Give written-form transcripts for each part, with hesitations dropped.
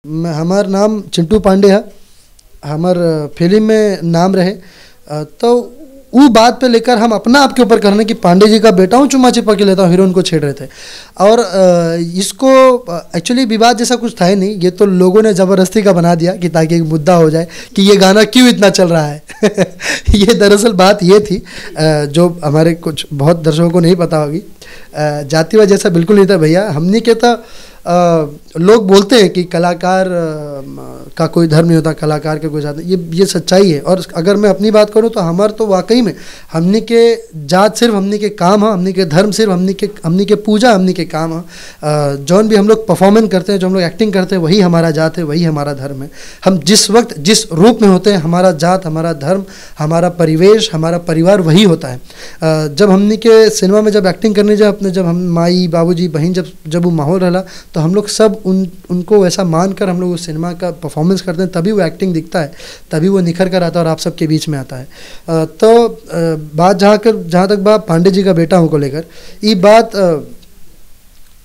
हमार नाम चिंटू पांडे है। हमार फिल्म में नाम रहे तो वो बात पे लेकर हम अपना आप के ऊपर करने कि पांडे जी का बेटा हूँ, चुम्मा चिपा के लेता हूँ, हीरोइन को छेड़ रहे थे। और इसको एक्चुअली विवाद जैसा कुछ था ही नहीं, ये तो लोगों ने ज़बरदस्ती का बना दिया कि ताकि एक मुद्दा हो जाए कि ये गाना क्यों इतना चल रहा है। ये दरअसल बात ये थी जो हमारे कुछ बहुत दर्शकों को नहीं पता होगी। जातिवाद जैसा बिल्कुल नहीं था भैया। हमने क्या था, लोग बोलते हैं कि कलाकार का कोई धर्म नहीं होता, कलाकार के कोई जात नहीं, ये सच्चाई है। और अगर मैं अपनी बात करूं तो हमारे तो वाकई में हमने के जात सिर्फ हमने के काम है, हमने के धर्म सिर्फ हमने के पूजा हमने के काम है। जौन भी हम लोग परफॉर्मेंस करते हैं, जो हम लोग एक्टिंग करते हैं, वही हमारा जात है, वही हमारा धर्म है। हम जिस वक्त जिस रूप में होते हैं, हमारा जात, हमारा धर्म, हमारा परिवेश, हमारा परिवार वही होता है। जब हमने के सिनेमा में जब एक्टिंग करने जब हम माई बाबूजी बहन जब वो माहौल रहा तो हम लोग सब उनको वैसा मानकर हम लोग उस सिनेमा का परफॉर्मेंस करते हैं, तभी वो एक्टिंग दिखता है, तभी वो निखर कर आता है और आप सबके बीच में आता है। तो बात जहाँ तक बात पांडे जी का बेटा हूँ को लेकर, ये बात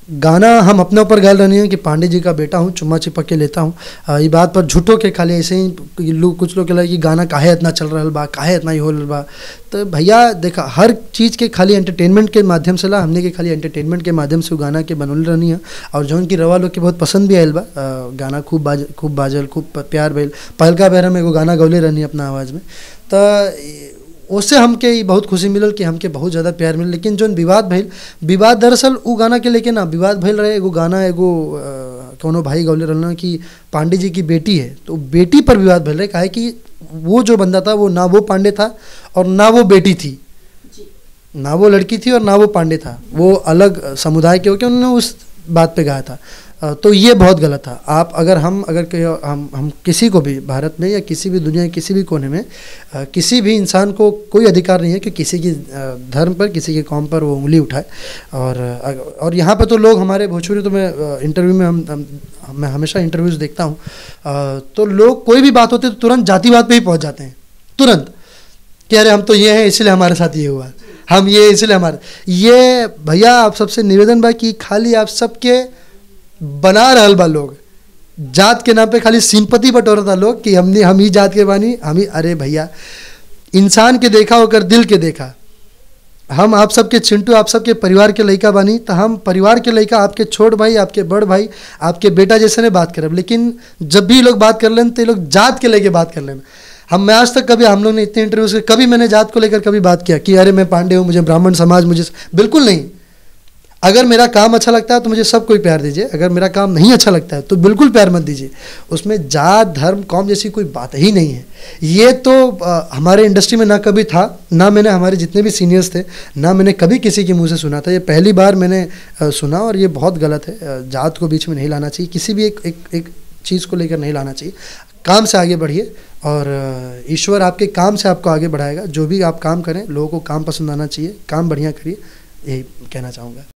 गाना हम अपने ऊपर गाल रही है कि पांडे जी का बेटा हूँ, चुम्मा चिपक के लेता हूँ। ये बात पर झूठों के खाली ऐसे ही कुछ लोग कहला कि गाना काहे इतना चल रहा बा, काहे इतना ही हो रहा बा। तो भैया देखा, हर चीज़ के खाली एंटरटेनमेंट के माध्यम से ला, हमने के खाली एंटरटेनमेंट के माध्यम से वो गाना के बनल रहनी है। और जौन की रवा लोग के बहुत पसंद भी आयल बा, गाना खूब बाजल, खूब प्यार भइल। पहलका बेर में एगो गाना गौले रहनी अपना आवाज़ में, तो उससे हमके बहुत खुशी मिलल कि हमके बहुत ज़्यादा प्यार मिलल। लेकिन जो विवाद दरअसल वो गाना के लेके ना विवाद भइल रहे। एगो गाना एगो कोनो भाई गौले रहना कि पांडे जी की बेटी है, तो बेटी पर विवाद भइल रहे। काहे कि वो जो बंदा था वो ना वो पांडे था और ना वो बेटी थी, ना वो लड़की थी और ना वो पांडे था। वो अलग समुदाय के होकर उन्होंने उस बात पे गाया था। तो ये बहुत गलत था। आप अगर हम किसी को भी भारत में या किसी भी दुनिया के किसी भी कोने में किसी भी इंसान को कोई अधिकार नहीं है कि किसी की धर्म पर, किसी के कौम पर वो उंगली उठाए। और यहाँ पर तो लोग हमारे भोजपुरी, तो मैं इंटरव्यू में मैं हमेशा इंटरव्यूज़ देखता हूँ, तो लोग कोई भी बात होती है तो तुरंत जातिवाद पे ही पहुँच जाते हैं, तुरंत कि अरे हम तो ये हैं इसलिए हमारे साथ ये हुआ, हम ये इसलिए हमारे ये। भैया आप सबसे निवेदन बा कि खाली आप सबके बना रहल बा लोग, जात के नाम पे खाली सिंपति बटोरता लोग कि हम ही जात के बानी, हम ही। अरे भैया, इंसान के देखा होकर दिल के देखा। हम आप सबके चिंटू, आप सबके परिवार के लड़का बानी, तो हम परिवार के लड़का, आपके छोट भाई, आपके बड़ भाई, आपके बेटा जैसे ने बात करब। लेकिन जब भी लोग बात कर लें तो लोग जात के लेके बात कर लें। मैं आज तक कभी, हम लोग ने इतने इंटरव्यू से कभी मैंने जात को लेकर कभी बात किया कि अरे मैं पांडे हूँ, मुझे ब्राह्मण समाज, मुझे बिल्कुल नहीं। अगर मेरा काम अच्छा लगता है तो मुझे सब कोई प्यार दीजिए, अगर मेरा काम नहीं अच्छा लगता है तो बिल्कुल प्यार मत दीजिए। उसमें जात धर्म कौम जैसी कोई बात ही नहीं है। ये तो हमारे इंडस्ट्री में ना कभी था, ना मैंने, हमारे जितने भी सीनियर्स थे, ना मैंने कभी किसी के मुंह से सुना था। ये पहली बार मैंने सुना और ये बहुत गलत है। जात को बीच में नहीं लाना चाहिए, किसी भी एक चीज़ को लेकर नहीं लाना चाहिए। काम से आगे बढ़िए और ईश्वर आपके काम से आपको आगे बढ़ाएगा। जो भी आप काम करें, लोगों को काम पसंद आना चाहिए, काम बढ़िया करिए, यही कहना चाहूँगा।